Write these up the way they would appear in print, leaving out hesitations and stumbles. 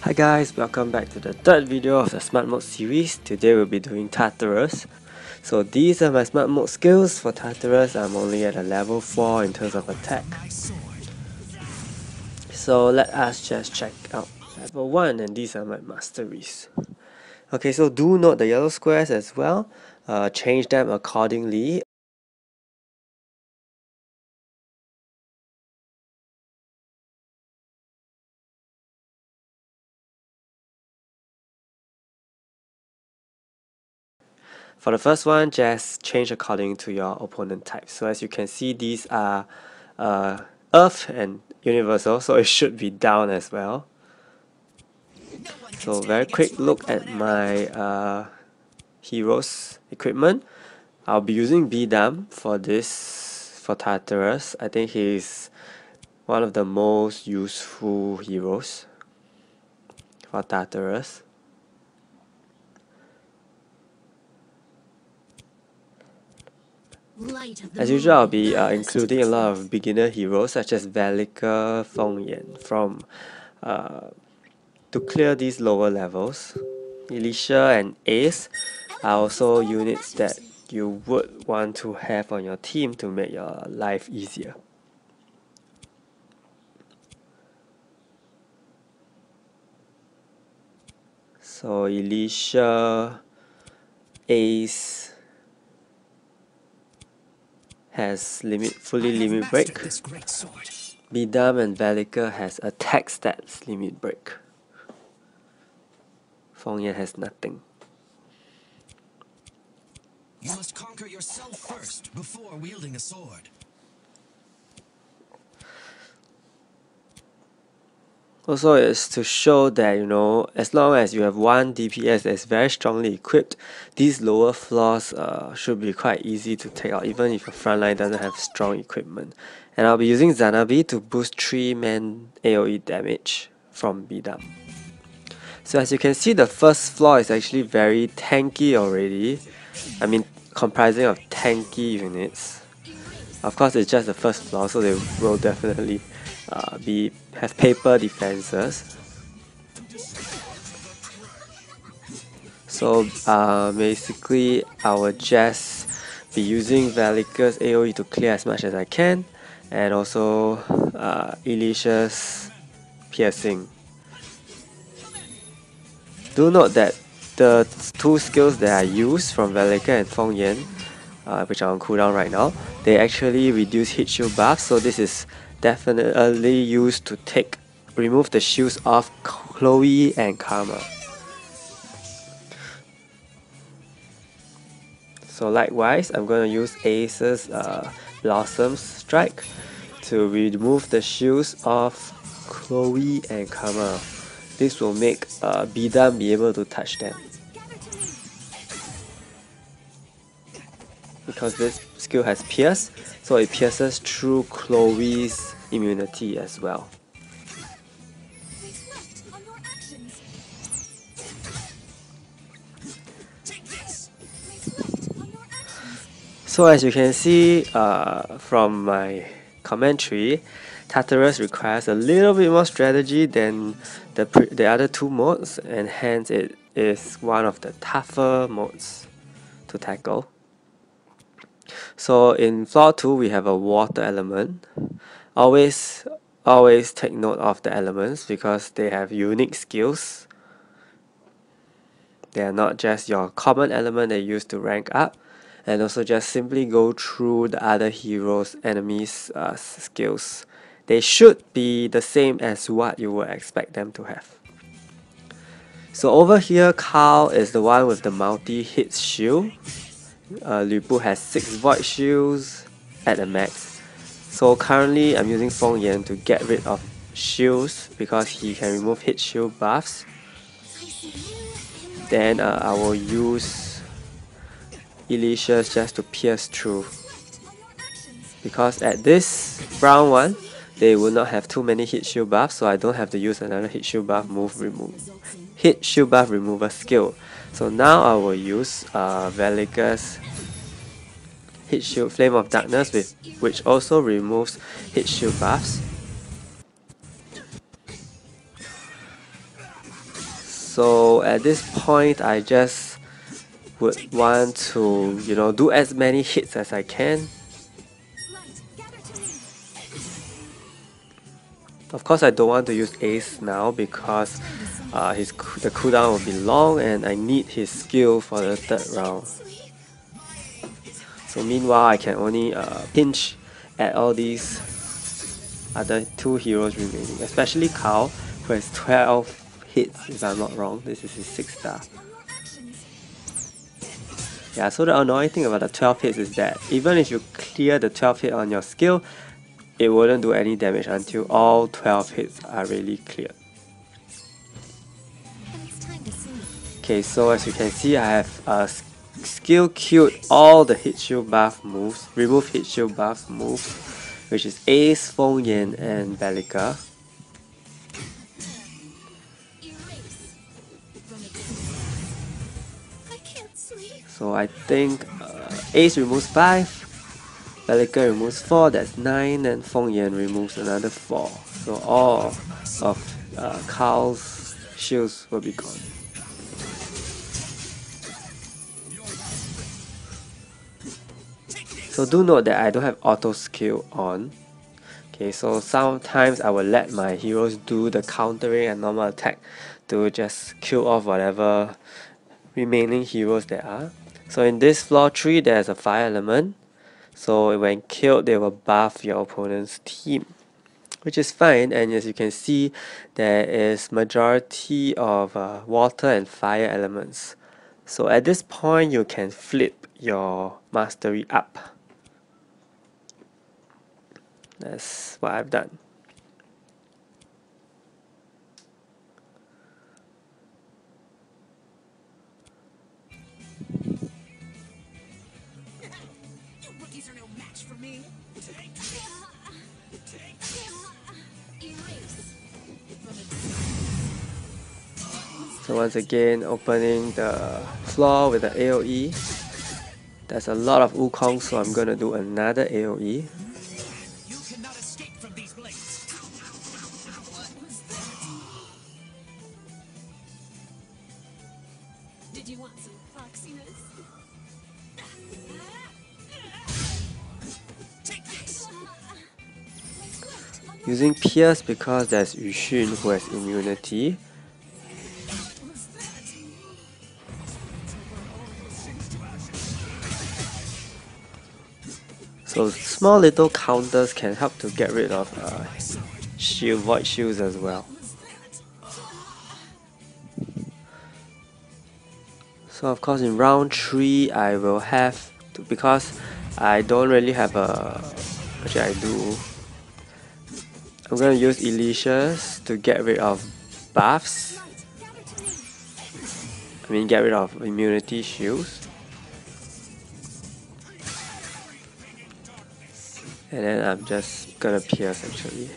Hi guys, welcome back to the third video of the Smart Mode series. Today we'll be doing Tartarus. So these are my Smart Mode skills. For Tartarus, I'm only at a level 4 in terms of attack. So let us just check out level 1, and these are my Masteries. Okay, so do note the yellow squares as well. Change them accordingly. For the first one, just change according to your opponent type. So as you can see, these are Earth and Universal, so it should be down as well. So very quick look at my heroes equipment. I'll be using Bidam for this, for Tartarus. I think he's one of the most useful heroes for Tartarus. As usual, I'll be including a lot of beginner heroes such as Velika, Fengyan to clear these lower levels. Elisha and Ace are also units that you would want to have on your team to make your life easier. So Elisha, Ace has fully limit break. Bidam and Velika has attack stats limit break. Fengyan has nothing. You must conquer yourself first before wielding a sword. Also, it's to show that, as long as you have one DPS that is very strongly equipped, these lower floors should be quite easy to take out, even if your frontline doesn't have strong equipment. And I'll be using Zanabi to boost 3-man AoE damage from Bidam. So as you can see, the first floor is actually very tanky already. I mean, comprising of tanky units. Of course, it's just the first floor, so they will definitely have paper defenses. So basically, I will just be using Velika's AoE to clear as much as I can, and also Elisha's piercing. Do note that the two skills that I use from Velika and Fengyan, which are on cooldown right now, they actually reduce hit shield buffs, so this is definitely used to remove the shields of Chloe and Karma. So likewise, I'm going to use Ace's Blossom Strike to remove the shields of Chloe and Karma. This will make Bidam be able to touch them, because this skill has Pierce, so it pierces through Chloe's immunity as well. So as you can see from my commentary, Tartarus requires a little bit more strategy than the other two modes, and hence it is one of the tougher modes to tackle. So in floor 2 we have a water element. Always take note of the elements because they have unique skills. They are not just your common element that you use to rank up, and also just simply go through the other heroes' enemies' skills. They should be the same as what you would expect them to have. So over here, Carl is the one with the multi-hit shield. Lu Bu has 6 void shields at a max. So currently I'm using Fengyan to get rid of shields because he can remove hit shield buffs. Then I will use Elisha's just to pierce through, because at this round 1 they will not have too many hit shield buffs, so I don't have to use another hit shield buff remover skill. So now I will use Velika's hit shield Flame of Darkness, which also removes hit shield buffs. So at this point, I just would want to, do as many hits as I can. Of course, I don't want to use Ace now because the cooldown will be long and I need his skill for the third round. So meanwhile, I can only pinch at all these other 2 heroes remaining, especially Kao, who has 12 hits if I'm not wrong. This is his 6th star. Yeah, so the annoying thing about the 12 hits is that even if you clear the 12 hit on your skill, it wouldn't do any damage until all 12 hits are really cleared. Okay, so as you can see, I have skill queued all the hit shield buff moves, remove hit shield buff moves, which is Ace, Feng Yan, and Bellica. So I think Ace removes 5, Bellica removes 4, that's 9, and Feng Yan removes another 4. So all of Kao's shields will be gone. So do note that I don't have auto skill on. Okay, so sometimes I will let my heroes do the countering and normal attack to just kill off whatever remaining heroes there are. So in this floor 3 there's a fire element, so when killed they will buff your opponent's team, which is fine. And as you can see, there is majority of water and fire elements. So at this point you can flip your mastery up. That's what I've done. So once again, opening the floor with the AoE. There's a lot of Wukong, so I'm gonna do another AoE. Did you want some foxiness? Using Pierce because there's Yu Xun who has immunity. So small little counters can help to get rid of void shields as well. So of course in round 3 I will have to, because I don't really have a, actually I do, I'm gonna use Elicious to get rid of buffs. I mean get rid of immunity shields. And then I'm just gonna pierce actually.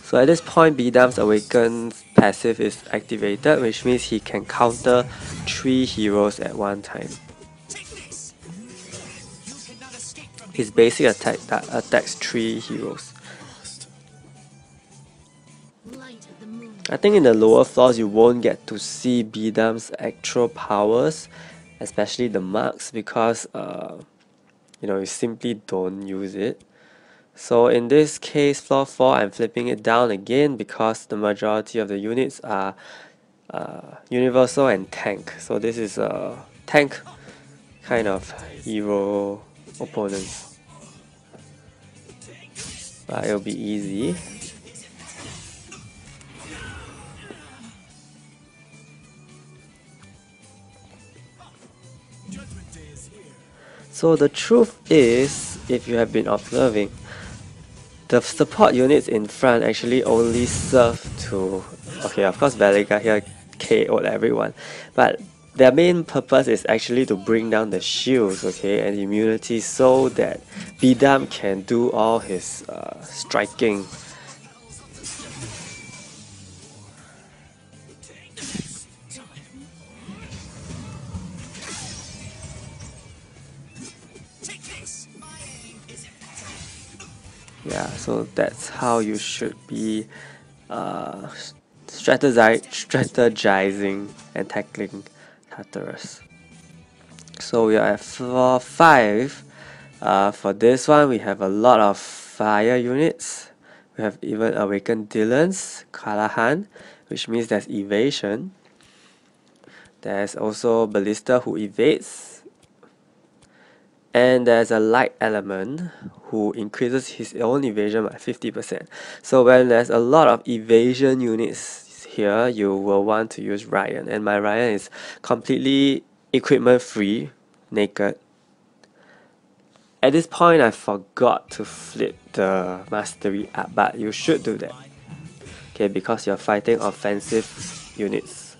So at this point, Bidam's Awakened passive is activated, which means he can counter 3 heroes at one time. His basic attack attacks 3 heroes. I think in the lower floors you won't get to see Bidam's actual powers, especially the marks, because you simply don't use it. So in this case, floor 4, I'm flipping it down again because the majority of the units are universal and tank. So this is a tank kind of hero opponents. But it'll be easy. So the truth is, if you have been observing, the support units in front actually only serve to, okay, of course Velica here KO'd everyone, but their main purpose is actually to bring down the shields, okay, and immunity, so that Bidam can do all his striking. Yeah, so that's how you should be strategizing and tackling Tartarus. So we are at floor 5. For this one, we have a lot of fire units. We have even Awakened Dylan's, Callahan, which means there's evasion. There's also Ballista who evades. And there's a light element who increases his own evasion by 50%. So when there's a lot of evasion units here, you will want to use Ryan. And my Ryan is completely equipment free, naked. At this point, I forgot to flip the mastery up, but you should do that. Okay, because you're fighting offensive units.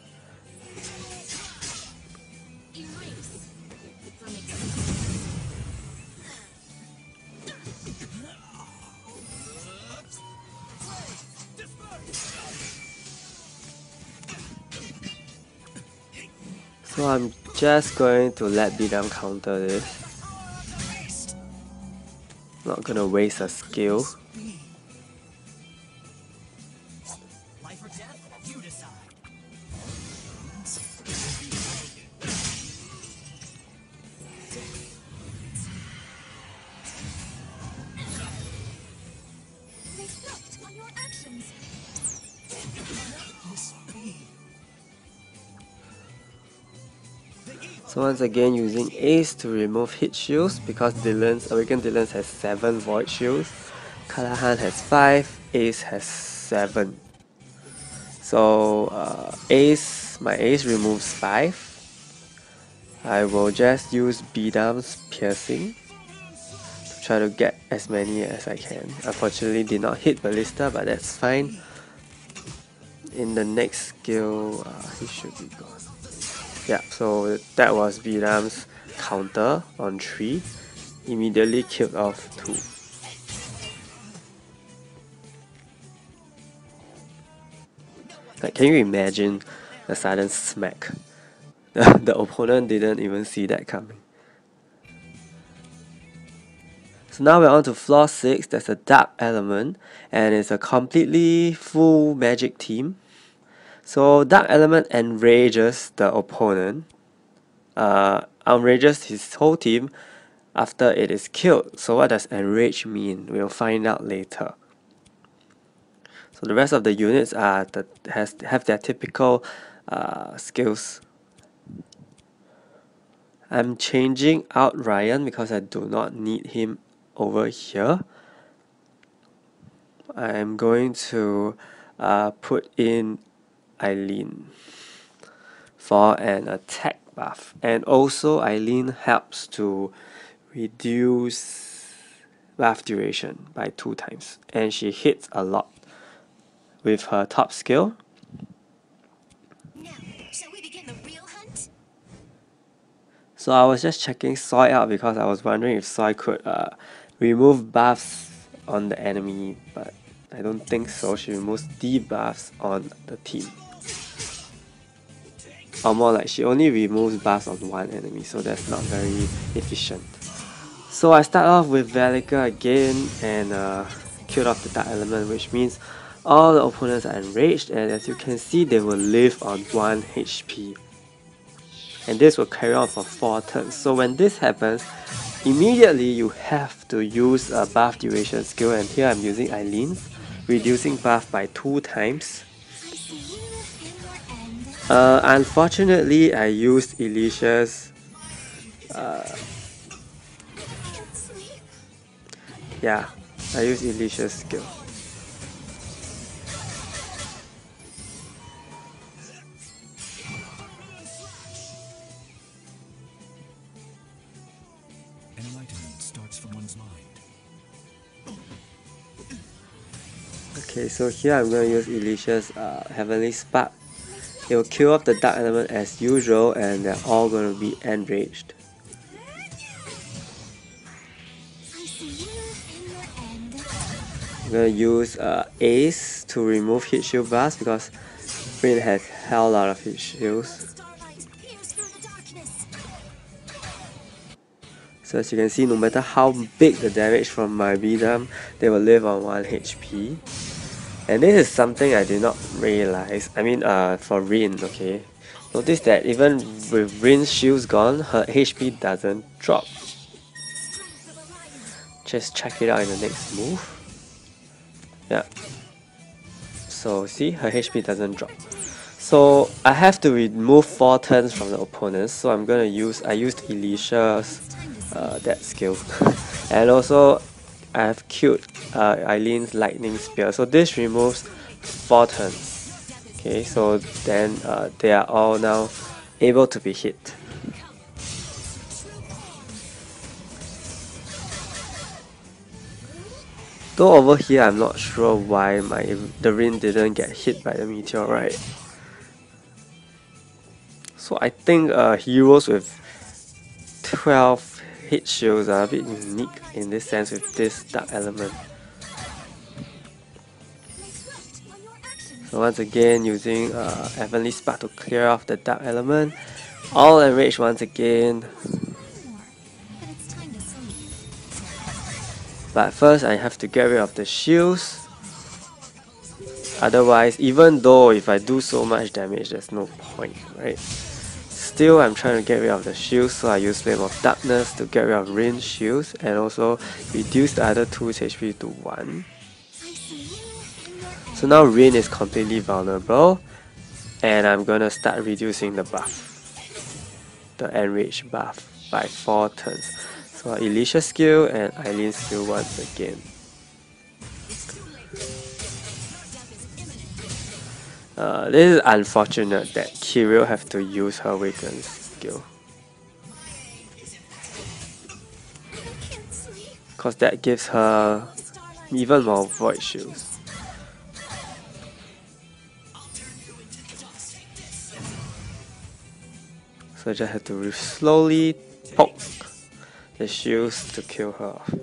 So I'm just going to let Bidam counter this. Not gonna waste a skill. Life or death, you decide. Reflect on your actions. So once again, using Ace to remove hit shields because Awakened Dylan's has 7 void shields, Callahan has 5, Ace has 7. So my Ace removes 5. I will just use Bidam's piercing to try to get as many as I can. Unfortunately, did not hit Ballista, but that's fine. In the next skill, he should be gone. Yeah, so that was Bidam's counter on 3. Immediately killed off 2. Like, can you imagine the sudden smack? The opponent didn't even see that coming. So now we're on to floor 6. There's a dark element, and it's a completely full magic team. So dark element enrages the opponent, enrages his whole team after it is killed. So what does enrage mean? We'll find out later. So the rest of the units are have their typical skills. I'm changing out Ryan because I do not need him over here. I'm going to put in Eileen for an attack buff, and also Eileen helps to reduce buff duration by 2 times, and she hits a lot with her top skill. Now, shall we begin the real hunt? So I was just checking Soy out because I was wondering if Soy could remove buffs on the enemy, but I don't think so. She removes debuffs on the team. Or more like she only removes buffs on one enemy, so that's not very efficient. So I start off with Valika again and killed off the dark element, which means all the opponents are enraged, and as you can see, they will live on 1 HP. And this will carry on for 4 turns. So when this happens, immediately you have to use a buff duration skill, and here I'm using Eileen's, reducing buff by 2 times. I see you in your end. Unfortunately, I used Alicia's. Can't sleep. Yeah, I used Alicia's skill. Enlightenment starts from one's mind. Okay, so here I'm going to use Alicia's Heavenly Spark. It will kill off the dark element as usual, and they're all going to be enraged. I see you in your end. I'm going to use Ace to remove hit shield buffs because Rin has hell lot of hit shields. Starlight pierce through the darkness. So as you can see, no matter how big the damage from my Bidam, they will live on 1 HP. And this is something I did not realize. I mean, for Rin, okay. Notice that even with Rin's shields gone, her HP doesn't drop. Just check it out in the next move. Yeah. So see, her HP doesn't drop. So I have to remove 4 turns from the opponents. So I used Alicia's that skill, and also I have killed Eileen's lightning spear. So this removes 4 turns. Okay, so then they are all now able to be hit. Though over here I'm not sure why the Rin didn't get hit by the meteorite. So I think heroes with 12 hit shields are a bit unique in this sense with this dark element. So once again using Heavenly Spark to clear off the dark element. All enraged once again. But first I have to get rid of the shields. Otherwise, even though if I do so much damage, there's no point, right? Still, I'm trying to get rid of the shields, so I use Flame of Darkness to get rid of Rin's shields and also reduce the other 2's HP to 1. So now Rin is completely vulnerable, and I'm gonna start reducing the buff, the enrage buff, by 4 turns. So Alicia skill and Eileen skill once again. This is unfortunate that Kirill have to use her Awaken skill, cause that gives her even more void shields. So I just have to slowly poke the shields to kill her off.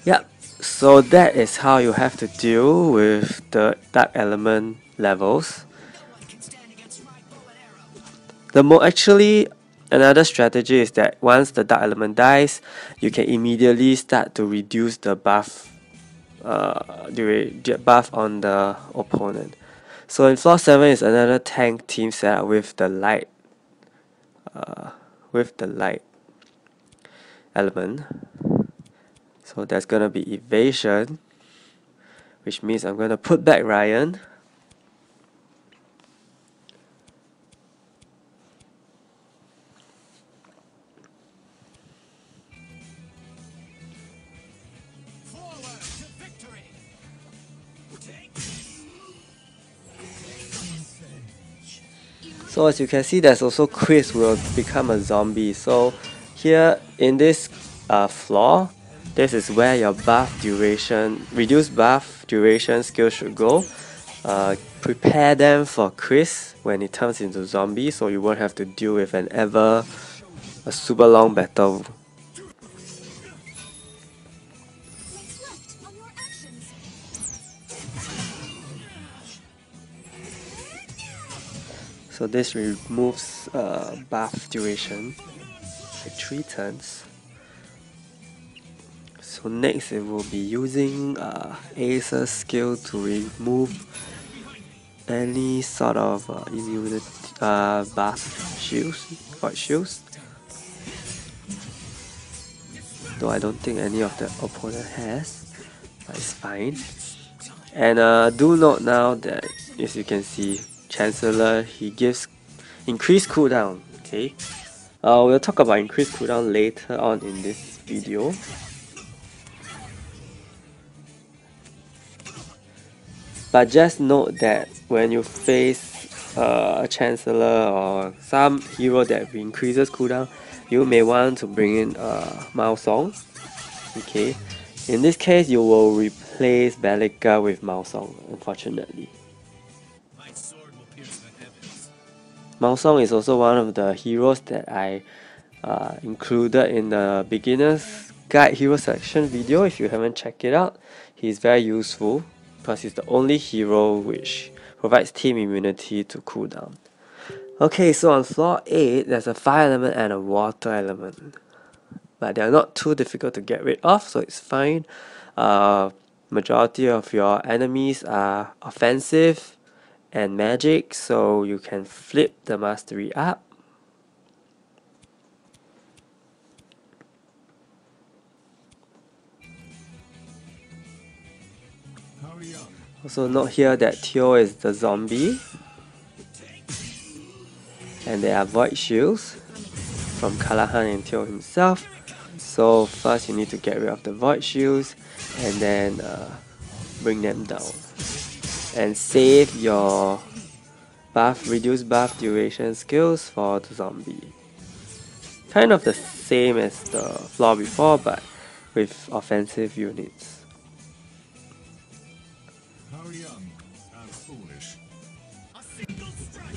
Yep, so that is how you have to deal with the dark element levels. Actually, another strategy is that once the dark element dies, you can immediately start to reduce the buff, buff on the opponent. So in floor 7 is another tank team setup with the light element. So there's gonna be evasion, which means I'm gonna put back Ryan. So as you can see, there's also Chris will become a zombie. So here in this floor, this is where your reduced buff duration skill should go. Prepare them for Chris when it turns into zombie, so you won't have to deal with a super long battle. So this removes buff duration by 3 turns. So next it will be using Ace's skill to remove any sort of immunity buff shields, void shields. Though I don't think any of the opponent has, but it's fine. And do note now that, as you can see, Chancellor, he gives increased cooldown. Okay, we'll talk about increased cooldown later on in this video. But just note that when you face a Chancellor or some hero that increases cooldown, you may want to bring in Mao Song. Okay, in this case, you will replace Bellica with Mao Song, unfortunately. Mao Song is also one of the heroes that I included in the beginner's guide hero selection video. If you haven't checked it out, he's very useful because he's the only hero which provides team immunity to cooldown. Okay, so on floor 8, there's a fire element and a water element, but they are not too difficult to get rid of, so it's fine. majority of your enemies are offensive and magic, so you can flip the mastery up. Also note here that Teo is the zombie, and there are void shields from Kalahan and Teo himself. So first you need to get rid of the void shields and then bring them down. And save your reduce buff duration skills for the zombie. Kind of the same as the floor before, but with offensive units.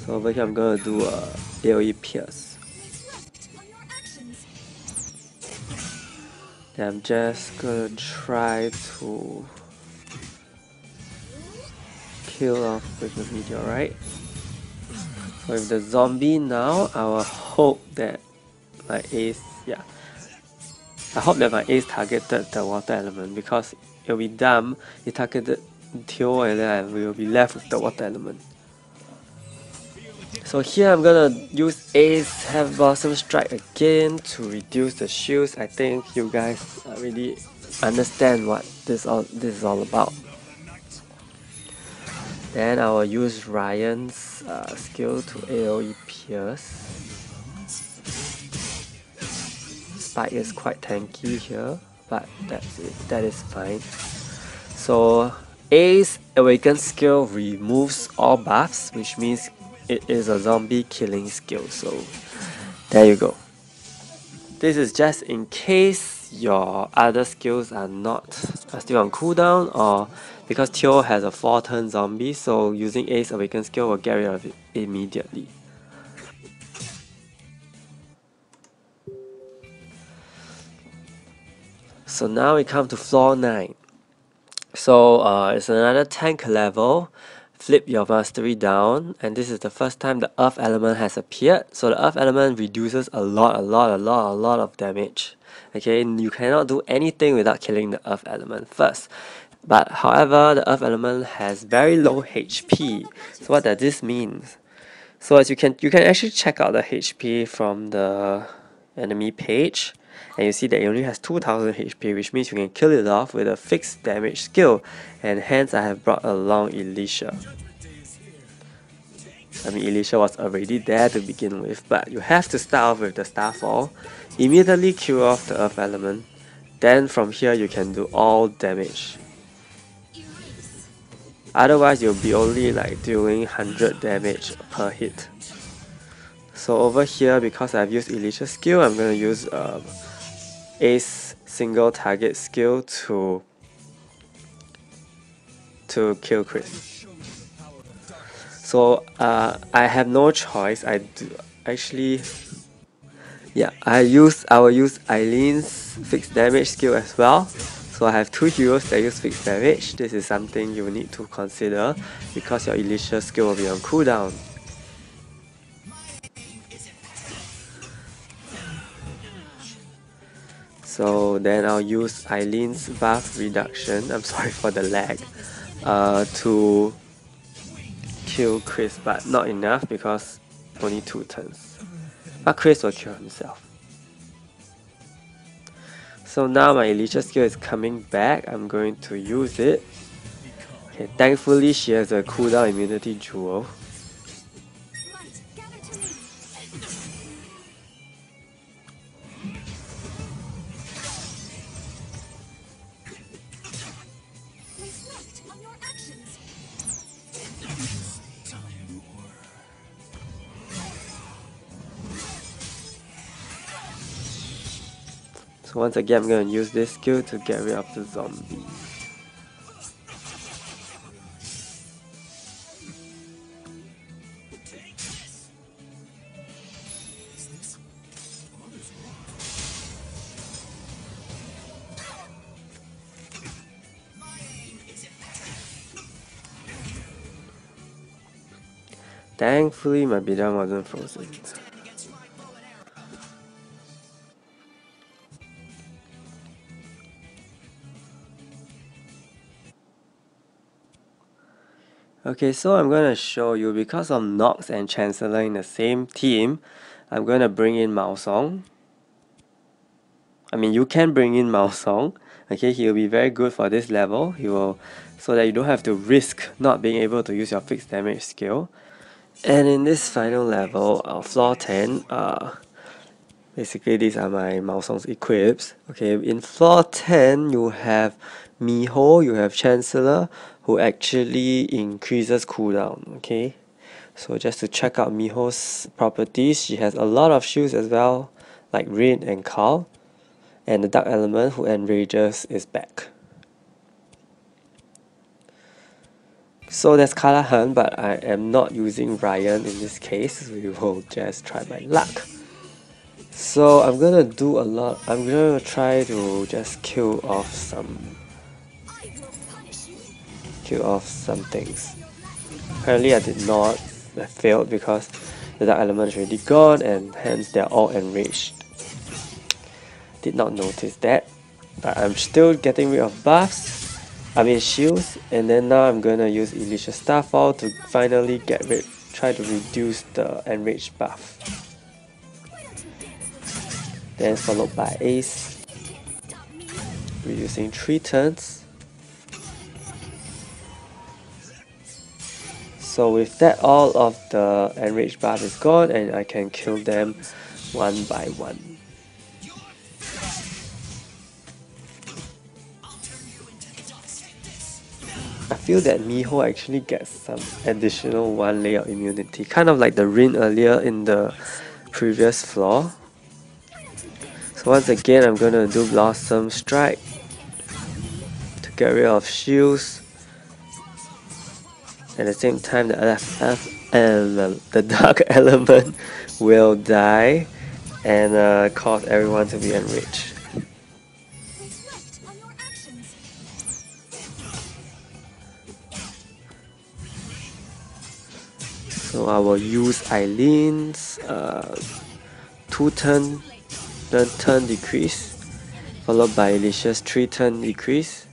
So over here I'm gonna do a AoE Pierce. Then I'm just gonna try to kill off with the meteorite. So with the zombie now, I will hope that my ace, I hope that my ace targeted the water element, because it'll be dumb if targeted Teo and then we will be left with the water element. So here I'm gonna use Ace Have Blossom Strike again to reduce the shields. I think you guys really understand what this is all about. Then I will use Ryan's skill to AoE Pierce. Spike is quite tanky here, but that's it. That is fine. So Ace Awaken skill removes all buffs, which means it is a zombie killing skill. So there you go. This is just in case your other skills are still on cooldown, or because Teo has a 4-turn zombie, so using Ace Awaken skill will get rid of it immediately. So now we come to floor 9. So it's another tank level. Flip your mastery down, and this is the first time the earth element has appeared. So the earth element reduces a lot of damage. Okay, you cannot do anything without killing the earth element first. But however, the earth element has very low HP. So what does this mean? So as you can actually check out the HP from the enemy page, and you see that it only has 2000 HP, which means you can kill it off with a fixed damage skill, and hence I have brought along Elisha. I mean, Elisha was already there to begin with, but you have to start off with the Starfall, immediately kill off the earth element, then from here you can do all damage. Otherwise you'll be only like doing 100 damage per hit. So over here, because I've used Elisha's skill, I'm going to use Ace single target skill to kill Chris. So I have no choice. I will use Eileen's fixed damage skill as well. So I have 2 heroes that use fixed damage. This is something you need to consider because your Elisha skill will be on cooldown. So then I'll use Eileen's buff reduction, I'm sorry for the lag, to kill Chris, but not enough because only 2 turns. But Chris will kill himself. So now my Elisha skill is coming back, I'm going to use it. Okay, thankfully she has a cooldown immunity jewel. So once again I'm going to use this skill to get rid of the zombie. Thankfully my bidon wasn't frozen. Okay, so I'm going to show you, because of Nox and Chancellor in the same team, I'm going to bring in Mao Song. I mean, you can bring in Mao Song. Okay, he will be very good for this level. He will, so that you don't have to risk not being able to use your fixed damage skill. And in this final level, floor 10, basically these are my Mao Song's equips. Okay, in floor 10, you have Miho, you have Chancellor, who actually increases cooldown. Okay, so just to check out Miho's properties, she has a lot of shields as well, like Rain and Carl. And the Dark Element, who enrages, is back. So that's Callahan, but I am not using Ryan in this case. We will just try my luck. So I'm gonna do a lot. I'm gonna try to just kill off some things. Apparently I did not. I failed because the Dark Element is already gone, and hence they're all enraged. Did not notice that, but I'm still getting rid of buffs. I mean shields, and then now I'm gonna use Elisha Starfall to finally try to reduce the enraged buff. Then followed by Ace, reducing 3 turns. So with that, all of the enraged buff is gone, and I can kill them one by one. I feel that Miho actually gets some additional 1 layer of immunity, kind of like the Rin earlier in the previous floor. So once again, I'm gonna do Blossom Strike to get rid of shields. At the same time, the Dark Element will die and cause everyone to be enraged. So I will use Eileen's 2-turn decrease, followed by Alicia's 3-turn decrease.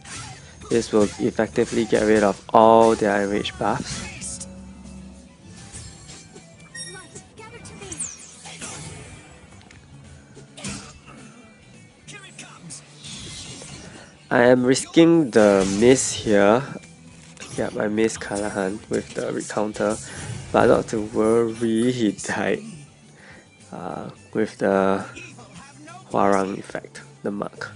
This will effectively get rid of all their enraged buffs. I am risking the miss here. Yep, I missed Callahan with the recounter, but not to worry, he died with the Huarang effect, the mark.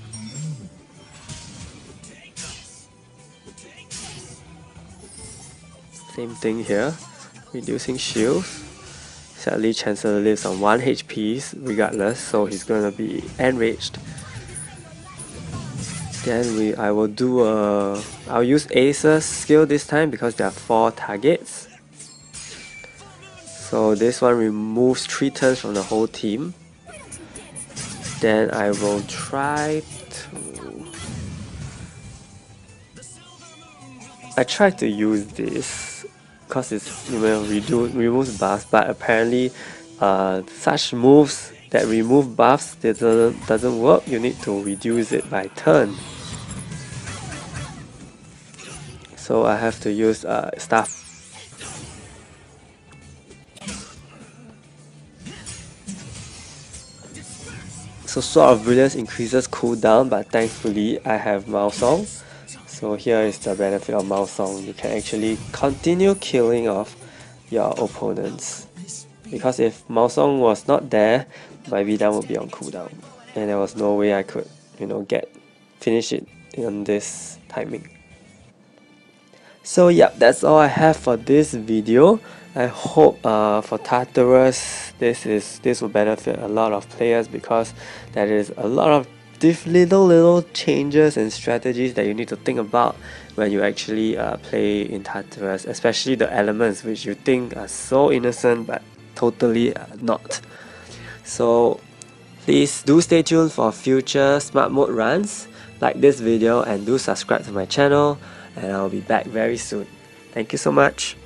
Same thing here, reducing shields. Sadly, Chancellor lives on 1 HP regardless, so he's gonna be enraged. Then I'll use Ace's skill this time because there are 4 targets. So this one removes 3 turns from the whole team. Then I will try to... I tried to use this because it removes buffs, but apparently such moves that remove buffs doesn't work. You need to reduce it by turn. So I have to use staff. So Sword of Brilliance increases cooldown, but thankfully I have Mao Song. So here is the benefit of Mao Song. You can actually continue killing off your opponents. Because if Mao Song was not there, my V-down would be on cooldown. And there was no way I could, finish it in this timing. So yeah, that's all I have for this video. I hope for Tartarus this will benefit a lot of players, because there is a lot of little changes and strategies that you need to think about when you actually play in Tartarus, especially the elements which you think are so innocent but totally not. So please do stay tuned for future smart mode runs. Like this video and do subscribe to my channel, and I'll be back very soon. Thank you so much.